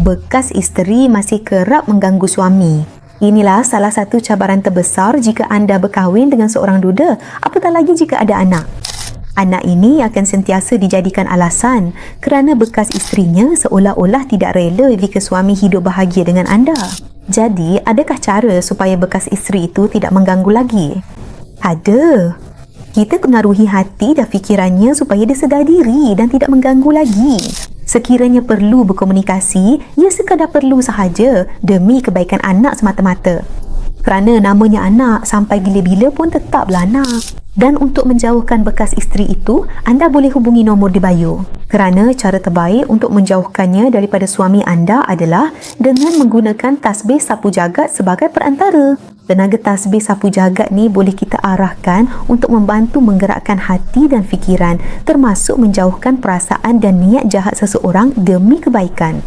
bekas isteri masih kerap mengganggu suami. Inilah salah satu cabaran terbesar jika anda berkahwin dengan seorang duda, apatah lagi jika ada anak. Anak ini akan sentiasa dijadikan alasan kerana bekas isterinya seolah-olah tidak rela jika suami hidup bahagia dengan anda. Jadi, adakah cara supaya bekas isteri itu tidak mengganggu lagi? Ada. Kita menaruhi hati dan fikirannya supaya dia sedar diri dan tidak mengganggu lagi. Sekiranya perlu berkomunikasi, ia sekadar perlu sahaja demi kebaikan anak semata-mata. Kerana namanya anak, sampai bila-bila pun tetaplah anak. Dan untuk menjauhkan bekas isteri itu, anda boleh hubungi nombor di bio. Kerana cara terbaik untuk menjauhkannya daripada suami anda adalah dengan menggunakan tasbih sapu jagat sebagai perantara. Tenaga tasbih sapu jagat ni boleh kita arahkan untuk membantu menggerakkan hati dan fikiran, termasuk menjauhkan perasaan dan niat jahat seseorang demi kebaikan.